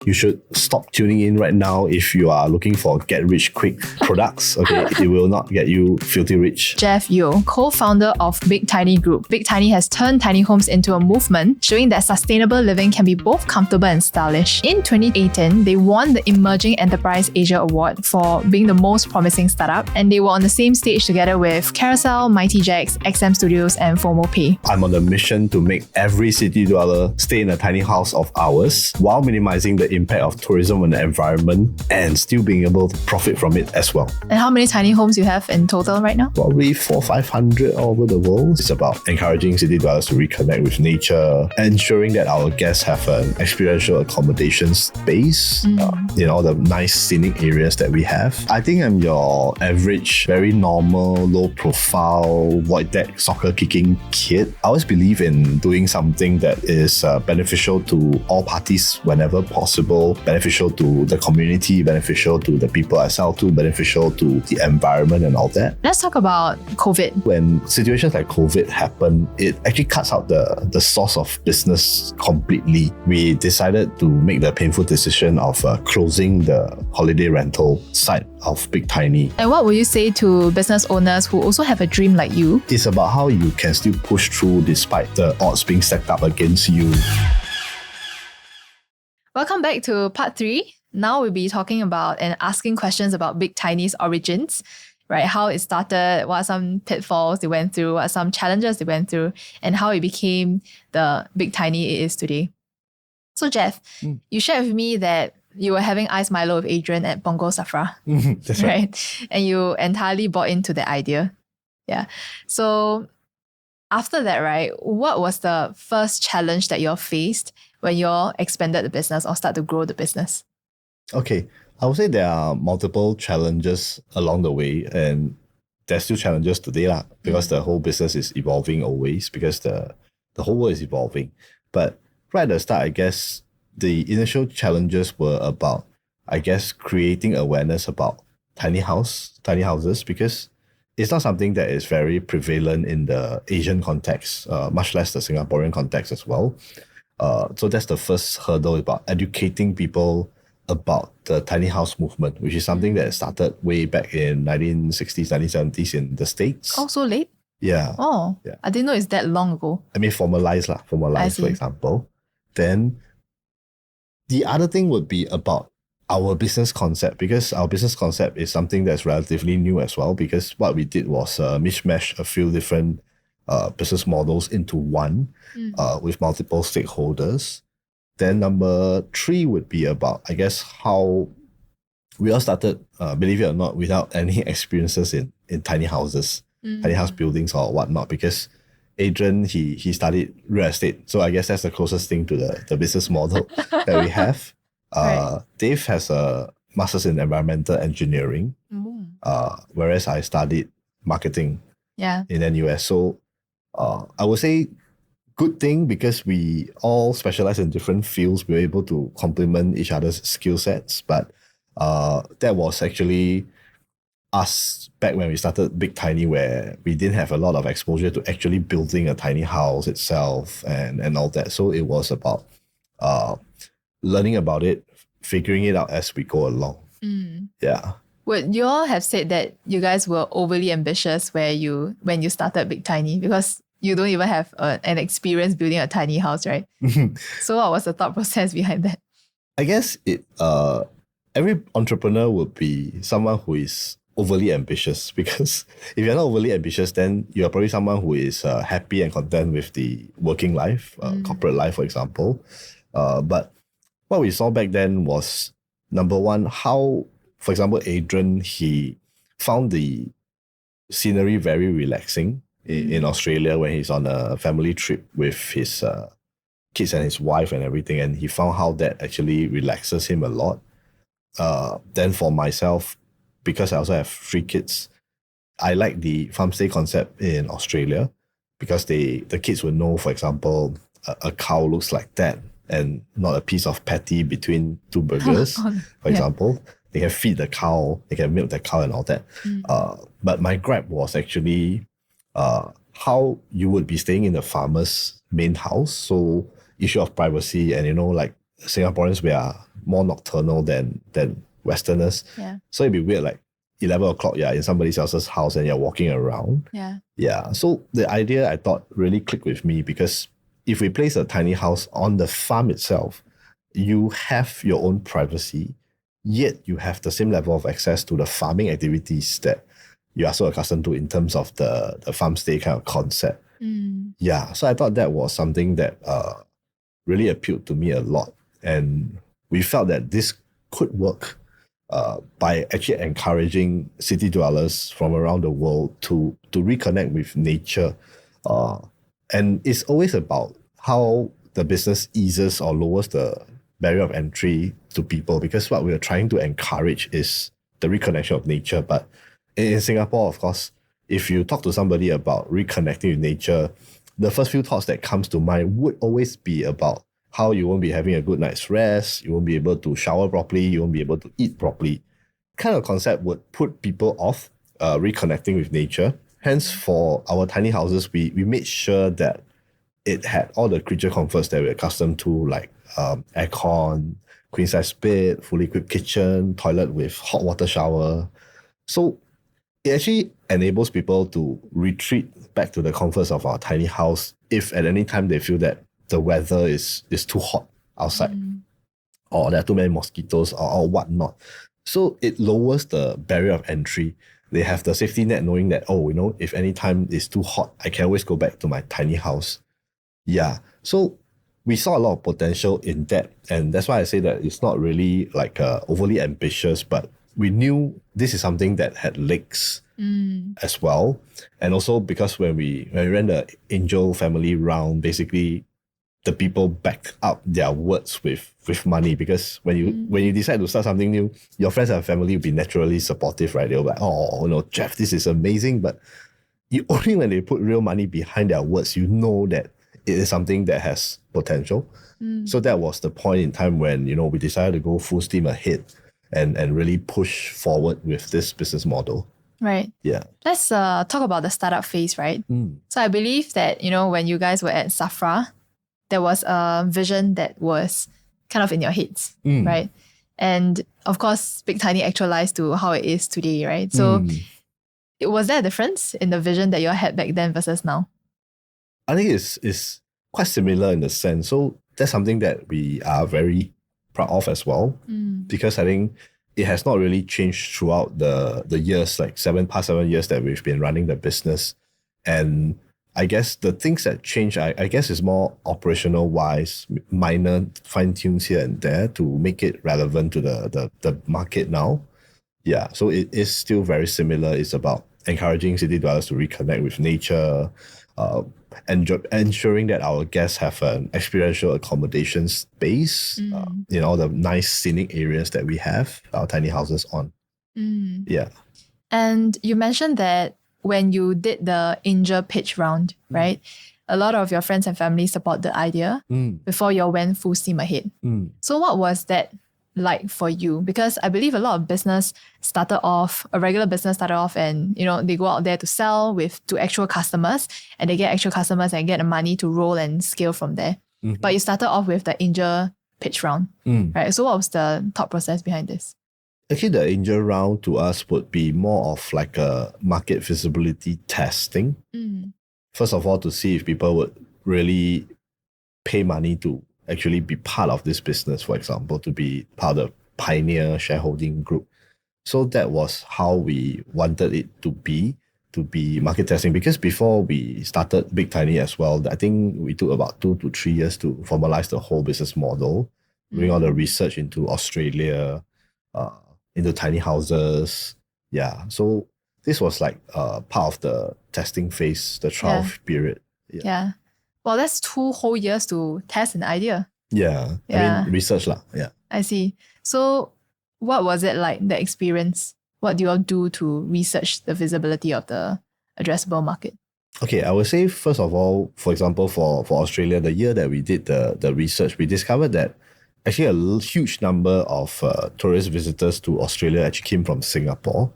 You should stop tuning in right now if you are looking for get-rich-quick products. Okay, it will not get you filthy rich. Jeff Yeo, co-founder of Big Tiny Group. Big Tiny has turned tiny homes into a movement, showing that sustainable living can be both comfortable and stylish. In 2018, they won the Emerging Enterprise Asia Award for being the most promising startup, and they were on the same stage together with Carousel, Mighty Jacks, XM Studios, and FOMO Pay. I'm on a mission to make every city dweller stay in a tiny house of ours while minimizing the impact of tourism on the environment and still being able to profit from it as well. And how many tiny homes you have in total right now? Probably 400-500 all over the world. It's about encouraging city dwellers to reconnect with nature, ensuring that our guests have an experiential accommodation space in all the nice scenic areas that we have. I think I'm your average, very normal, low profile, void deck soccer kicking kid. I always believe in doing something that is beneficial to all parties whenever possible, beneficial to the community, beneficial to the people I sell to, beneficial to the environment and all that. Let's talk about COVID. When situations like COVID happen, it actually cuts out the source of business completely. We decided to make the painful decision of closing the holiday rental side of Big Tiny. And what would you say to business owners who also have a dream like you? It's about how you can still push through despite the odds being stacked up against you. Welcome back to part 3. Now we'll be talking about and asking questions about Big Tiny's origins, right? How it started, what are some pitfalls they went through, what are some challenges they went through, and how it became the Big Tiny it is today. So Jeff, you shared with me that you were having Ice Milo with Adrian at Punggol Safra. That's right. And you entirely bought into the idea. Yeah. So after that, right, what was the first challenge that you faced when you expanded the business or start to grow the business? Okay, I would say there are multiple challenges along the way, and there's still challenges today because the whole business is evolving always, because the whole world is evolving. But right at the start, I guess the initial challenges were about, creating awareness about tiny houses, because it's not something that is very prevalent in the Asian context, much less the Singaporean context as well. So that's the first hurdle, about educating people about the tiny house movement, which is something that started way back in 1960s, 1970s in the States. Oh, so late? Yeah. Oh, yeah. I didn't know it's that long ago. I mean, formalized, for example. Then the other thing would be about our business concept, because our business concept is something that's relatively new as well, because what we did was mishmash a few different business models into one with multiple stakeholders. Then number 3 would be about, how we all started, believe it or not, without any experiences in tiny houses, tiny house buildings or whatnot, because Adrian, he studied real estate. So I guess that's the closest thing to the business model that we have. Right. Dave has a master's in environmental engineering, whereas I studied marketing in NUS. So I would say good thing, because we all specialize in different fields. We were able to complement each other's skill sets. But that was actually us back when we started Big Tiny, where we didn't have a lot of exposure to actually building a tiny house itself and all that. So it was about learning about it, figuring it out as we go along. Yeah. Would you all have said that you guys were overly ambitious when you started Big Tiny, because you don't even have an experience building a tiny house, right? So what was the thought process behind that? I guess every entrepreneur would be someone who is overly ambitious, because if you're not overly ambitious, then you're probably someone who is happy and content with the working life, corporate life, for example. But what we saw back then was, number one, how, for example, Adrian, he found the scenery very relaxing in Australia when he's on a family trip with his kids and his wife and everything, and he found how that actually relaxes him a lot. Then for myself, because I also have 3 kids, I like the farm stay concept in Australia, because the kids would know, for example, a cow looks like that and not a piece of patty between 2 burgers, for example. They can feed the cow, they can milk the cow and all that. But my gripe was actually how you would be staying in the farmer's main house. So issue of privacy, and like Singaporeans, we are more nocturnal than Westerners. Yeah. So it'd be weird, like 11 o'clock, yeah, in somebody else's house and you're walking around. Yeah. Yeah. So the idea I thought really clicked with me because if we place a tiny house on the farm itself, you have your own privacy, yet you have the same level of access to the farming activities that you are so accustomed to in terms of the farm stay kind of concept. Yeah. So I thought that was something that really appealed to me a lot. And we felt that this could work by actually encouraging city dwellers from around the world to reconnect with nature. And it's always about how the business eases or lowers the barrier of entry to people, because what we're trying to encourage is the reconnection of nature. But in Singapore, of course, if you talk to somebody about reconnecting with nature, the first few thoughts that comes to mind would always be about how you won't be having a good night's rest, you won't be able to shower properly, you won't be able to eat properly. Kind of concept would put people off reconnecting with nature. Hence, for our tiny houses, we made sure that it had all the creature comforts that we're accustomed to, like aircon, queen-size bed, fully equipped kitchen, toilet with hot water shower. So it actually enables people to retreat back to the comforts of our tiny house if at any time they feel that the weather is too hot outside or there are too many mosquitoes or whatnot. So it lowers the barrier of entry. They have the safety net knowing that, if any time it's too hot, I can always go back to my tiny house. Yeah. So we saw a lot of potential in that. And that's why I say that it's not really like overly ambitious, but we knew this is something that had legs as well. And also because when we ran the Angel family round, basically the people back up their words with money, because when you decide to start something new, your friends and family will be naturally supportive, right? They'll be like, oh, Jeff, this is amazing. But only when they put real money behind their words, you know that it is something that has potential. So that was the point in time when, we decided to go full steam ahead and really push forward with this business model. Right. Yeah. Let's talk about the startup phase, right? So I believe that, when you guys were at Safra, there was a vision that was kind of in your heads, right? And of course, Big Tiny actualized to how it is today, right? So was there a difference in the vision that you had back then versus now? I think it's quite similar in the sense. So that's something that we are very proud of as well, because I think it has not really changed throughout the years, like past 7 years that we've been running the business. And I guess the things that change, I guess, is more operational wise, minor fine tunes here and there to make it relevant to the market now. Yeah, so it is still very similar. It's about encouraging city dwellers to reconnect with nature, ensuring that our guests have an experiential accommodation space in all the nice scenic areas that we have our tiny houses on. Yeah. And you mentioned that when you did the Angel pitch round, right? A lot of your friends and family support the idea before you went full steam ahead. So what was that like for you? Because I believe a lot of regular business started off and, they go out there to sell to actual customers, and they get actual customers and get the money to roll and scale from there. But you started off with the Angel pitch round, right? So what was the thought process behind this? Actually, the Angel round to us would be more of like a market visibility testing. First of all, to see if people would really pay money to actually be part of this business, for example, to be part of the pioneer shareholding group. So that was how we wanted it to be market testing. Because before we started Big Tiny as well, I think we took about 2 to 3 years to formalize the whole business model, doing all the research into Australia, into tiny houses. Yeah. So this was like part of the testing phase, the trial period. Yeah. Well, that's 2 whole years to test an idea. Yeah. I mean, research lah. Yeah. I see. So what was it like, the experience? What do you all do to research the visibility of the addressable market? Okay, I would say, first of all, for example, for Australia, the year that we did the research, we discovered that actually a huge number of tourist visitors to Australia actually came from Singapore.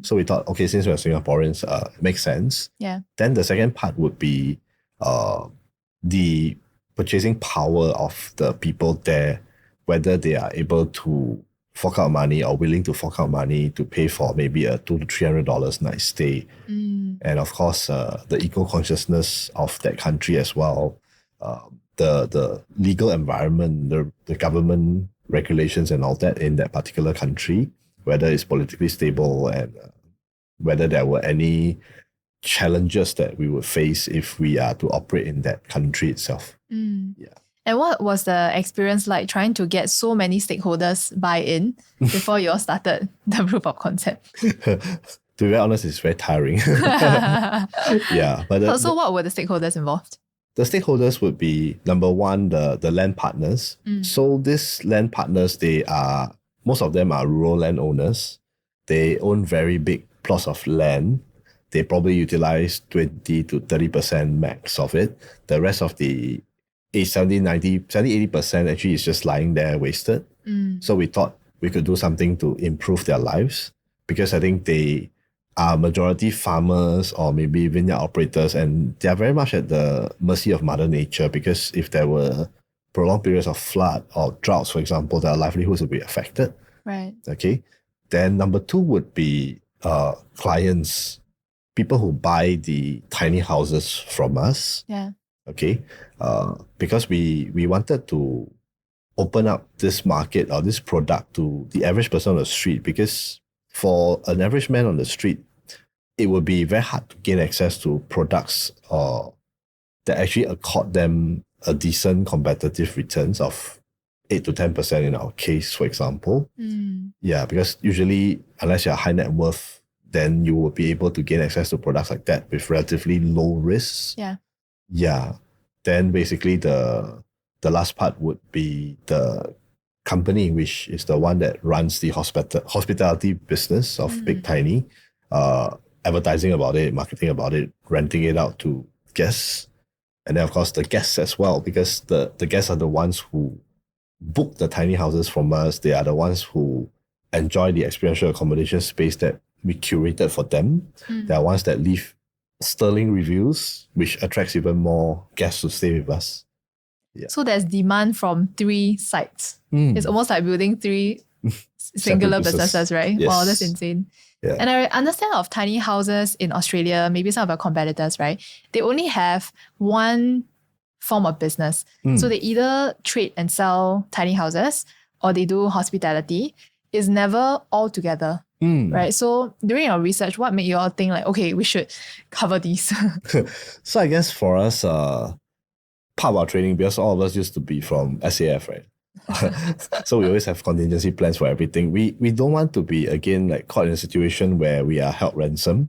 So we thought, okay, since we're Singaporeans, it makes sense. Yeah. Then the second part would be the purchasing power of the people there whether they are able to fork out money or willing to fork out money to pay for maybe a $200 to $300 night stay. And of course, the eco-consciousness of that country as well, the legal environment, the government regulations and all that in that particular country, whether it's politically stable and whether there were any challenges that we would face if we are to operate in that country itself. Yeah. And what was the experience like trying to get so many stakeholders buy-in before you all started the proof of concept? To be very honest, it's very tiring. Yeah. But so what were the stakeholders involved? The stakeholders would be, number one, the land partners. So these land partners, most of them are rural landowners. They own very big plots of land. They probably utilize 20 to 30% max of it. The rest of the 80% actually is just lying there wasted. So we thought we could do something to improve their lives, because I think they are majority farmers or maybe vineyard operators, and they are very much at the mercy of Mother Nature, because if there were prolonged periods of flood or droughts, for example, their livelihoods would be affected. Right. Okay. Then number two would be clients, people who buy the tiny houses from us. Yeah. Okay. Because we wanted to open up this market or this product to the average person on the street, because for an average man on the street, it would be very hard to gain access to products that actually accord them a decent competitive returns of 8 to 10% in our case, for example. Yeah, because usually, unless you're high net worth, then you will be able to gain access to products like that with relatively low risks. Yeah. Yeah. Then basically the last part would be the company, which is the one that runs the hospitality business of Big Tiny, advertising about it, marketing about it, renting it out to guests. And then of course the guests as well, because the guests are the ones who book the tiny houses from us. They are the ones who enjoy the experiential accommodation space that we curated for them. They are ones that leave sterling reviews, which attracts even more guests to stay with us. Yeah. So there's demand from 3 sites. It's almost like building 3 singular businesses, right? Yes. Wow, that's insane. Yeah. And I understand of tiny houses in Australia, maybe some of our competitors, right? They only have one form of business. So they either trade and sell tiny houses or they do hospitality. It's never all together. Right. So during your research, what made you all think like, okay, we should cover these? So I guess for us, part of our training, because all of us used to be from SAF, right? So we always have contingency plans for everything. We don't want to be, again, like caught in a situation where we are held ransom.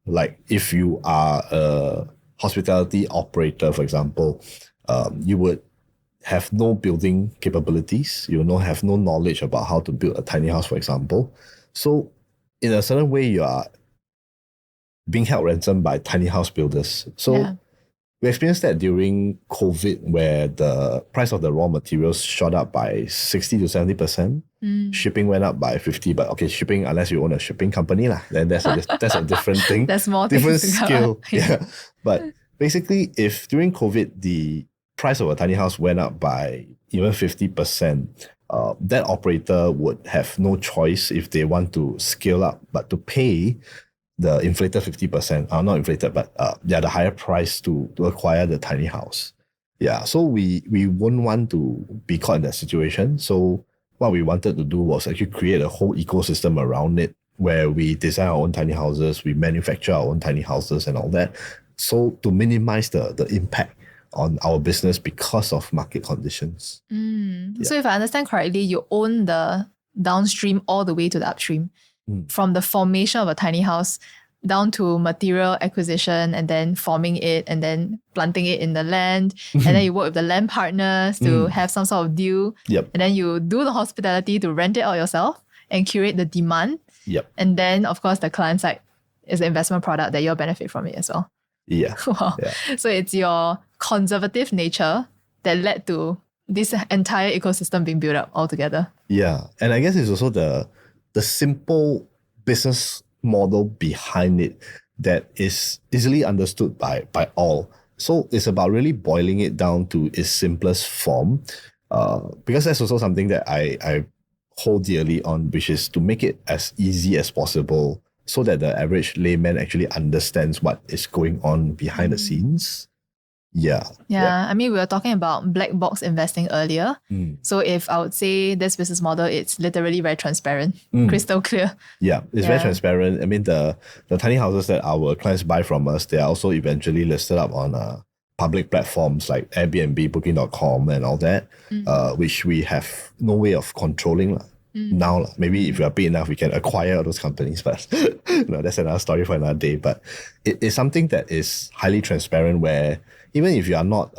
Like if you are a hospitality operator, for example, you would have no building capabilities. You will have no knowledge about how to build a tiny house, for example. So in a certain way, you are being held ransom by tiny house builders. So we experienced that during COVID, where the price of the raw materials shot up by 60 to 70%. Shipping went up by 50, but okay, shipping, unless you own a shipping company, then that's a different thing. That's more different things to scale. Yeah. But basically, if during COVID, the price of a tiny house went up by even 50%, that operator would have no choice if they want to scale up, but to pay the inflated 50%, not inflated, but the higher price to acquire the tiny house. Yeah, so we wouldn't want to be caught in that situation. So what we wanted to do was actually create a whole ecosystem around it, where we design our own tiny houses, we manufacture our own tiny houses and all that. So to minimize the impact on our business because of market conditions. So if I understand correctly, you own the downstream all the way to the upstream, from the formation of a tiny house down to material acquisition and then forming it and then planting it in the land. And then you work with the land partners to have some sort of deal. And then you do the hospitality to rent it out yourself and curate the demand. And then, of course, the client side is the investment product that you'll benefit from it as well. Wow. So it's your conservative nature that led to this entire ecosystem being built up altogether. Yeah. And I guess it's also the simple business model behind it that is easily understood by all. So it's about really boiling it down to its simplest form. Because that's also something that I hold dearly on, which is to make it as easy as possible so that the average layman actually understands what is going on behind the scenes. Yeah. Yeah. I mean, we were talking about black box investing earlier. So if I would say this business model, it's literally very transparent, crystal clear. Yeah, it's very transparent. I mean, the tiny houses that our clients buy from us, they are also eventually listed up on public platforms like Airbnb, Booking.com and all that, which we have no way of controlling now. Maybe if we are big enough, we can acquire those companies, but no, that's another story for another day. But it's something that is highly transparent where even if you are not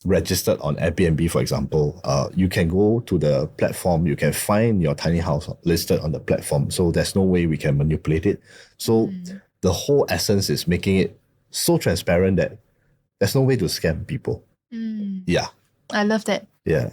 registered on Airbnb, for example, you can go to the platform, you can find your tiny house listed on the platform. So there's no way we can manipulate it. So the whole essence is making it so transparent that there's no way to scam people. Yeah. I love that. Yeah.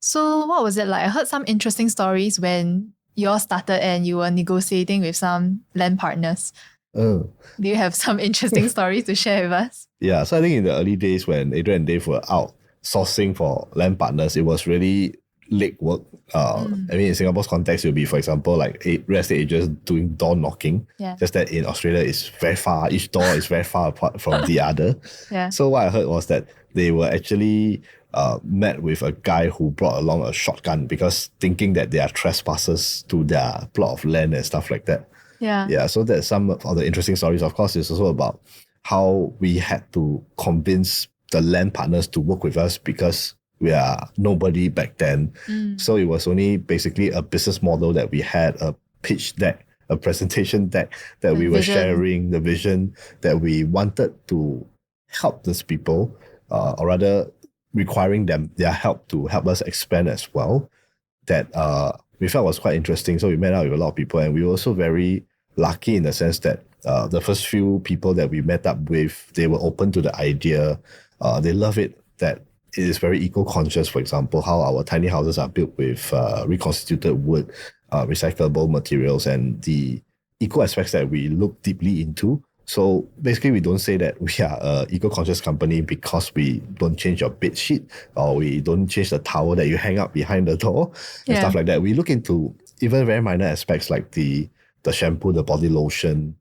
So what was it like? I heard some interesting stories when you all started and you were negotiating with some land partners. Do you have some interesting stories to share with us? Yeah, so I think in the early days when Adrian and Dave were out sourcing for land partners, it was really leg work. I mean, in Singapore's context, it would be, for example, like real estate agents doing door knocking. Yeah. Just that in Australia, it's very far. Each door is very far apart from the other. Yeah. So what I heard was that they were actually met with a guy who brought along a shotgun because thinking that they are trespassers to their plot of land and stuff like that. Yeah. Yeah, so that's some of the interesting stories. Of course, it's also about how we had to convince the land partners to work with us because we are nobody back then. So it was only basically a business model that we had, a pitch deck, a presentation deck that we were sharing, the vision that we wanted to help these people, or rather requiring them their help to help us expand as well. That we felt was quite interesting. So we met out with a lot of people, and we were also very lucky in the sense that the first few people that we met up with, they were open to the idea. They love it that it is very eco-conscious, for example, how our tiny houses are built with reconstituted wood, recyclable materials, and the eco aspects that we look deeply into. So basically, we don't say that we are an eco-conscious company because we don't change your bed sheet or we don't change the towel that you hang up behind the door and stuff like that. We look into even very minor aspects like the shampoo, the body lotion.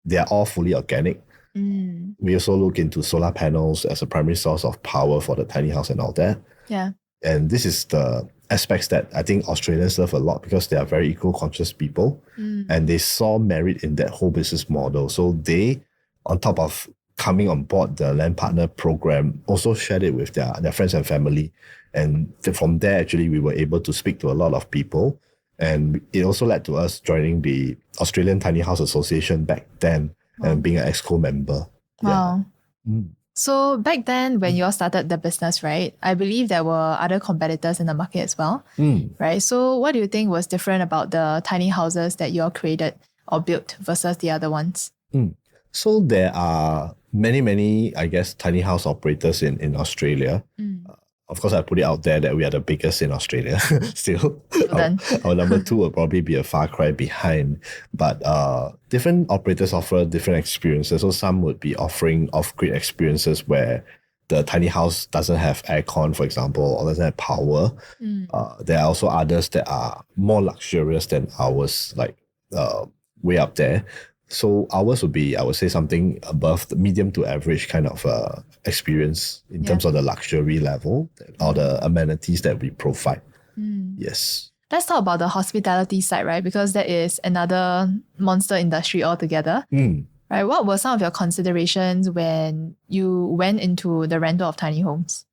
They are all fully organic. We also look into solar panels as a primary source of power for the tiny house and all that. Yeah. And this is the aspects that I think Australians love a lot because they are very eco-conscious people and they saw merit in that whole business model. So they, on top of coming on board the land partner program, also shared it with their friends and family. And from there, actually, we were able to speak to a lot of people. And it also led to us joining the Australian Tiny House Association back then and being an EXCO member. Wow. Yeah. So back then, when you all started the business, right, I believe there were other competitors in the market as well, right? So what do you think was different about the tiny houses that you all created or built versus the other ones? So there are many, I guess, tiny house operators in Australia. Of course, I put it out there that we are the biggest in Australia still. Our number two will probably be a far cry behind. But different operators offer different experiences. So some would be offering off-grid experiences where the tiny house doesn't have aircon, for example, or doesn't have power. There are also others that are more luxurious than ours, like way up there. So ours would be, I would say, something above the medium to average kind of experience in terms of the luxury level or the amenities that we provide. Yes. Let's talk about the hospitality side, right? Because that is another monster industry altogether. Right? What were some of your considerations when you went into the rental of tiny homes?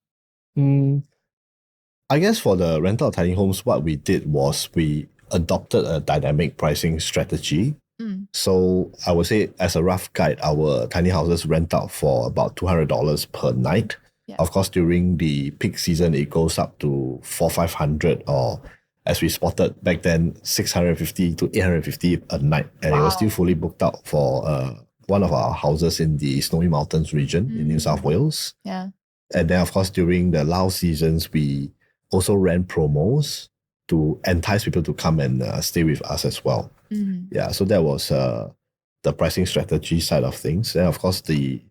I guess for the rental of tiny homes, what we did was we adopted a dynamic pricing strategy. So I would say as a rough guide, our tiny houses rent out for about $200 per night. Yeah. Of course, during the peak season, it goes up to $400-500, or as we spotted back then, $650 to $850 a night. And it was still fully booked out for one of our houses in the Snowy Mountains region in New South Wales. Yeah. And then, of course, during the lull seasons, we also ran promos to entice people to come and stay with us as well. Yeah, so that was the pricing strategy side of things. And of course, the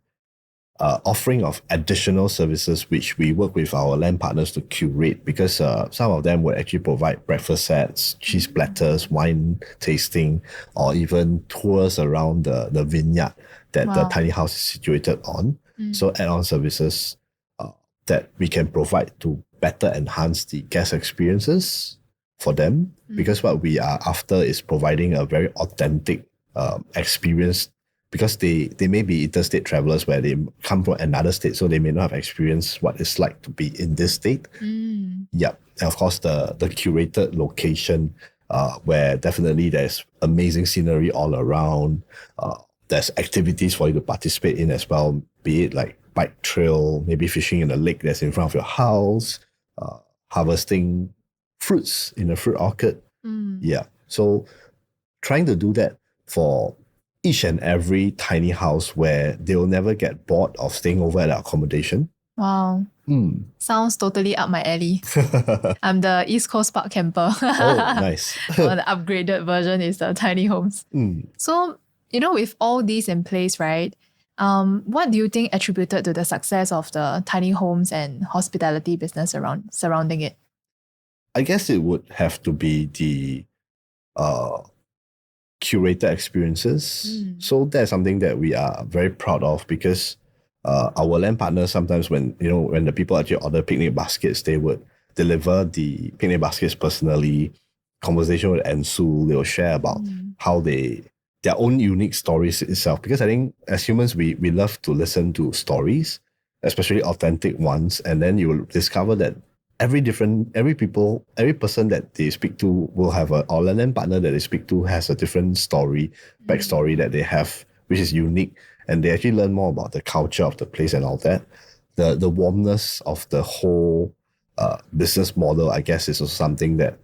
offering of additional services which we work with our land partners to curate, because some of them would actually provide breakfast sets, cheese platters, wine tasting, or even tours around the vineyard that the tiny house is situated on. So add-on services that we can provide to better enhance the guest experiences for them, because what we are after is providing a very authentic experience, because they may be interstate travelers where they come from another state, so they may not have experienced what it's like to be in this state. Yep. And of course, the curated location where definitely there's amazing scenery all around. There's activities for you to participate in as well, be it like bike trail, maybe fishing in a lake that's in front of your house, harvesting fruits in a fruit orchard. Yeah. So trying to do that for each and every tiny house where they will never get bored of staying over at the accommodation. Wow. Sounds totally up my alley. I'm the East Coast Park camper. Oh, nice. Well, the upgraded version is the tiny homes. So, with all these in place, right? What do you think attributed to the success of the tiny homes and hospitality business surrounding it? I guess it would have to be the curated experiences. So that's something that we are very proud of, because our land partners, sometimes when the people actually order picnic baskets, they would deliver the picnic baskets personally. Conversation would ensue. They will share about how their own unique stories itself. Because I think as humans, we love to listen to stories, especially authentic ones, and then you will discover that every person that they speak to will have or land partner that they speak to has a different story, backstory that they have, which is unique. And they actually learn more about the culture of the place and all that. The warmness of the whole business model, I guess, is also something that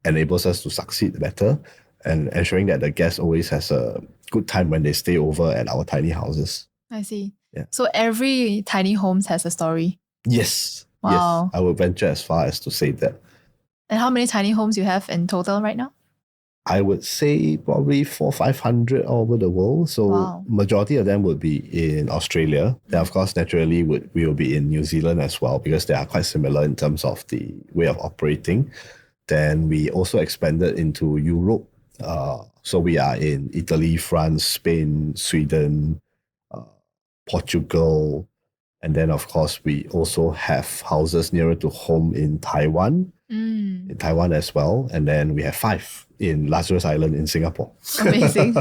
enables us to succeed better, and ensuring that the guest always has a good time when they stay over at our tiny houses. I see. Yeah. So every tiny homes has a story? Yes. Wow. Yes. I would venture as far as to say that. And how many tiny homes you have in total right now? I would say probably 400-500 all over the world. So majority of them would be in Australia. Then of course, naturally, we will be in New Zealand as well, because they are quite similar in terms of the way of operating. Then we also expanded into Europe. So we are in Italy, France, Spain, Sweden, Portugal. And then, of course, we also have houses nearer to home in Taiwan. In Taiwan as well. And then we have 5 in Lazarus Island in Singapore. Amazing.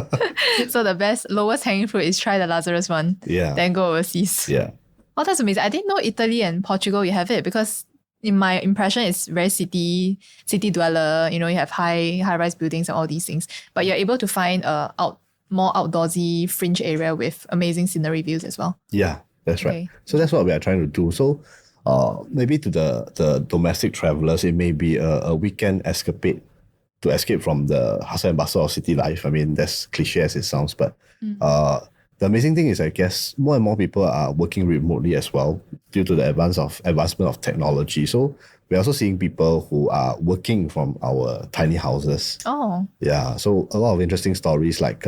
So the lowest hanging fruit is try the Lazarus one. Yeah. Then go overseas. Yeah. Oh, that's amazing. I didn't know Italy and Portugal you have it, because in my impression, it's very city dweller. You have high-rise buildings and all these things. But you're able to find a more outdoorsy fringe area with amazing scenery views as well. Yeah, that's right. So that's what we are trying to do. So maybe to the domestic travelers, it may be a weekend escapade to escape from the hustle and bustle of city life. I mean, that's cliche as it sounds, but the amazing thing is, I guess, more and more people are working remotely as well due to the advancement of technology. So we're also seeing people who are working from our tiny houses. Oh. Yeah, so a lot of interesting stories, like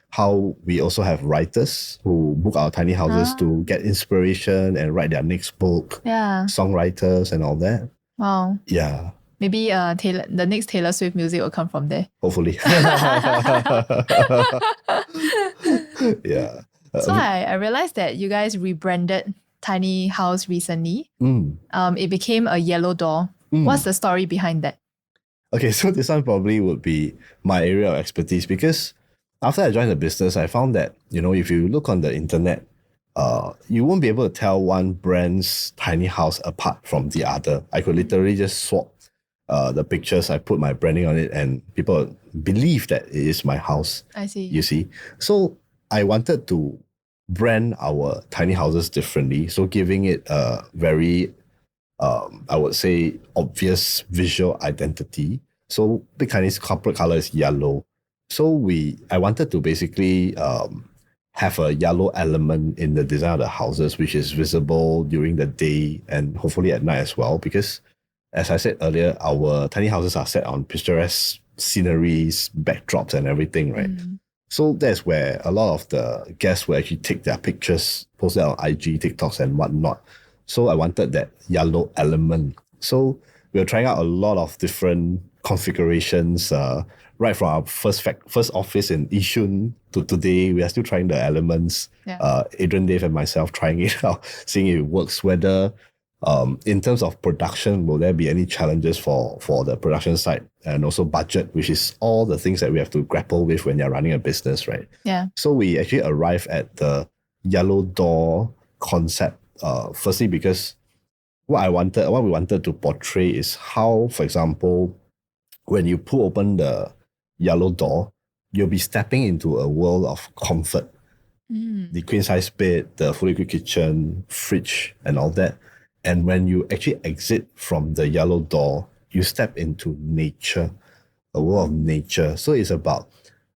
how we also have writers who book our tiny houses to get inspiration and write their next book. Yeah. Songwriters and all that. Wow. Yeah. Maybe the next Taylor Swift music will come from there. Hopefully. Yeah. So I realized that you guys rebranded Tiny House recently. It became a yellow door. What's the story behind that? Okay, so this one probably would be my area of expertise, because after I joined the business, I found that, if you look on the internet, you won't be able to tell one brand's tiny house apart from the other. I could literally just swap the pictures, I put my branding on it, and people believe that it is my house. I see. You see? So I wanted to brand our tiny houses differently. So giving it a very, I would say, obvious visual identity. So Big Tiny's corporate color is yellow. So I wanted to basically have a yellow element in the design of the houses, which is visible during the day and hopefully at night as well, because as I said earlier, our tiny houses are set on picturesque sceneries, backdrops and everything, right? So that's where a lot of the guests will actually take their pictures, post it on IG, TikToks and whatnot. So I wanted that yellow element. So we were trying out a lot of different configurations, right from our first office in Yishun to today. We are still trying the elements. Yeah. Adrian, Dave and myself trying it out, seeing if it works, whether in terms of production, will there be any challenges for the production side, and also budget, which is all the things that we have to grapple with when you're running a business, right? Yeah. So we actually arrived at the yellow door concept, firstly because what we wanted to portray is how, for example, when you pull open the yellow door, you'll be stepping into a world of comfort. The queen size bed, the fully equipped kitchen, fridge, and all that. And when you actually exit from the yellow door, you step into nature, a world of nature. So it's about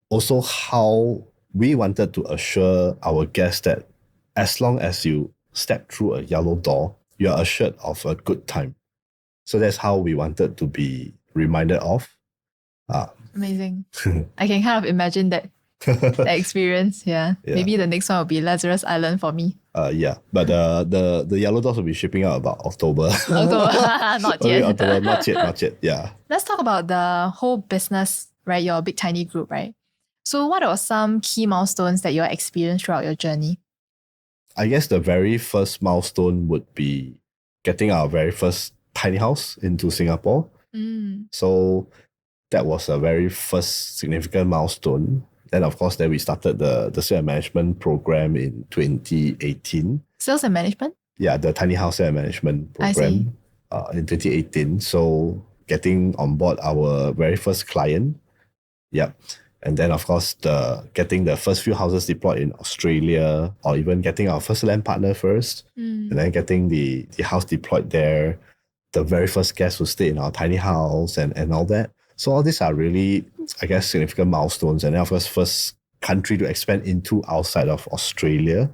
also how we wanted to assure our guests that as long as you step through a yellow door, you are assured of a good time. So that's how we wanted to be reminded of. Amazing. I can kind of imagine that experience. Yeah. Maybe the next one will be Lazarus Island for me. Yeah, but the yellow doors will be shipping out about October. Not yet. October, not yet. Yeah. Let's talk about the whole business, right? Your Big Tiny group, right? So what are some key milestones that you experienced throughout your journey? I guess the very first milestone would be getting our very first tiny house into Singapore. So that was a very first significant milestone. Then, of course, we started the sales and management program in 2018. Sales and management? Yeah, the tiny house sales and management program in 2018. So getting on board our very first client. Yep. And then, of course, getting the first few houses deployed in Australia, or even getting our first land partner first, and then getting the house deployed there, the very first guest who stayed in our tiny house and all that. So all these are really, I guess, significant milestones. And then, of course, first country to expand into outside of Australia.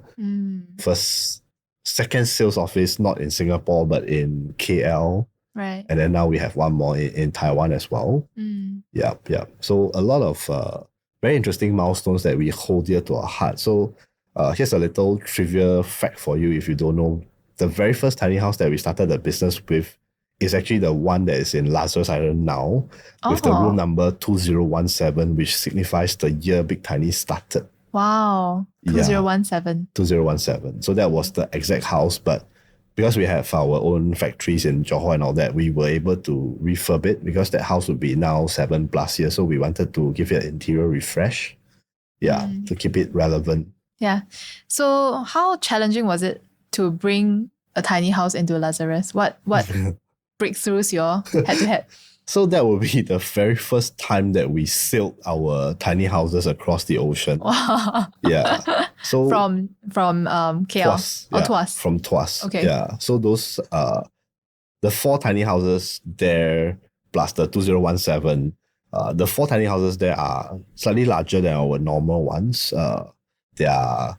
Second sales office, not in Singapore, but in KL. Right. And then now we have one more in Taiwan as well. Yeah. So a lot of very interesting milestones that we hold dear to our heart. So here's a little trivia fact for you if you don't know. The very first tiny house that we started the business with is actually the one that is in Lazarus Island now, with the room number 2017, which signifies the year Big Tiny started. Wow, 2017. 2017. So that was the exact house, but because we have our own factories in Johor and all that, we were able to refurb it because that house would be now 7+ years. So we wanted to give it an interior refresh, to keep it relevant. Yeah. So how challenging was it to bring a tiny house into Lazarus? What breakthroughs you had to have? So that will be the very first time that we sailed our tiny houses across the ocean. Wow. Yeah. So from KL Tuas, Tuas. From Tuas. Okay. Yeah. So those the 4 tiny houses there plus the 2017. The 4 tiny houses there are slightly larger than our normal ones. They are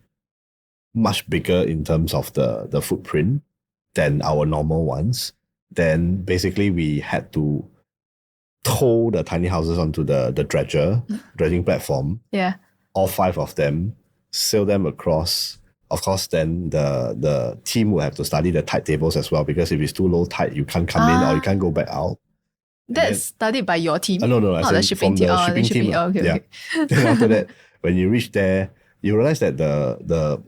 much bigger in terms of the footprint than our normal ones. Then basically we had to tow the tiny houses onto the dredging platform. Yeah. All 5 of them, sail them across. Of course, then the team will have to study the tide tables as well, because if it's too low tide, you can't come in or you can't go back out. That's studied by your team? No, not the shipping team. The shipping team. Okay. Then after that, when you reach there, you realize that the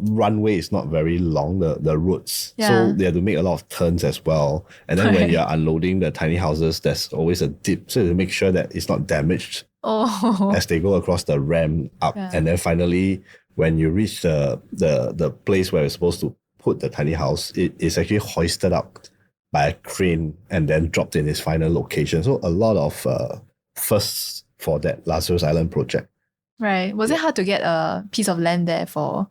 runway is not very long, the routes. Yeah. So they have to make a lot of turns as well. And then when you're unloading the tiny houses, there's always a dip. So to make sure that it's not damaged as they go across the ramp up. Yeah. And then finally, when you reach the place where you're supposed to put the tiny house, it is actually hoisted up by a crane and then dropped in its final location. So a lot of firsts for that Lazarus Island project. Right. Was it hard to get a piece of land there for?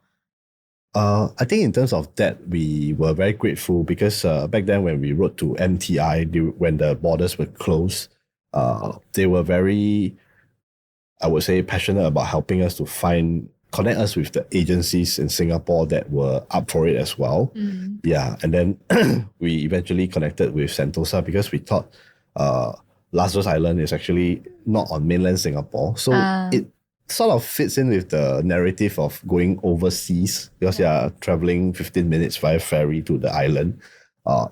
I think in terms of that, we were very grateful because back then when we wrote to MTI, when the borders were closed, they were very, I would say, passionate about helping us to connect us with the agencies in Singapore that were up for it as well. Yeah, and then we eventually connected with Sentosa because we thought Lazarus Island is actually not on mainland Singapore. So sort of fits in with the narrative of going overseas because you are traveling 15 minutes via ferry to the island.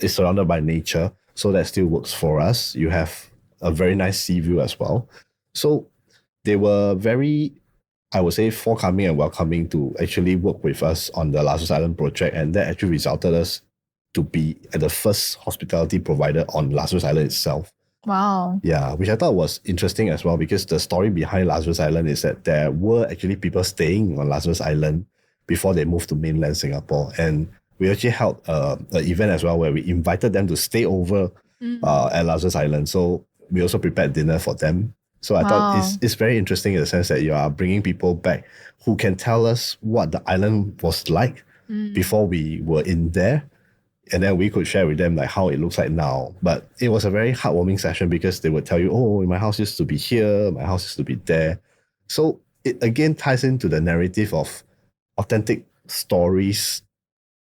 It's surrounded by nature, so that still works for us. You have a very nice sea view as well. So they were very, I would say, forthcoming and welcoming to actually work with us on the Lazarus Island project, and that actually resulted us to be the first hospitality provider on Lazarus Island itself. Wow. Yeah, which I thought was interesting as well, because the story behind Lazarus Island is that there were actually people staying on Lazarus Island before they moved to mainland Singapore. And we actually held an event as well where we invited them to stay over at Lazarus Island. So we also prepared dinner for them. So I thought it's very interesting in the sense that you are bringing people back who can tell us what the island was like before we were in there. And then we could share with them like how it looks like now. But it was a very heartwarming session because they would tell you, oh, my house used to be here, my house used to be there. So it again ties into the narrative of authentic stories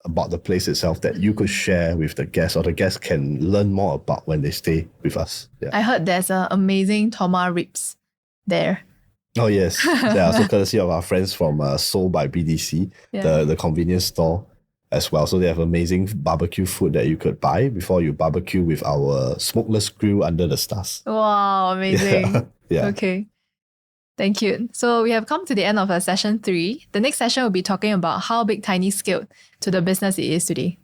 about the place itself that you could share with the guests, or the guests can learn more about when they stay with us. Yeah. I heard there's amazing toma ribs there. Oh yes, they are also courtesy of our friends from Seoul by BDC, the convenience store as well. So they have amazing barbecue food that you could buy before you barbecue with our smokeless grill under the stars. Wow, amazing. Yeah. Okay. Thank you. So we have come to the end of session 3. The next session will be talking about how Big Tiny scaled to the business it is today.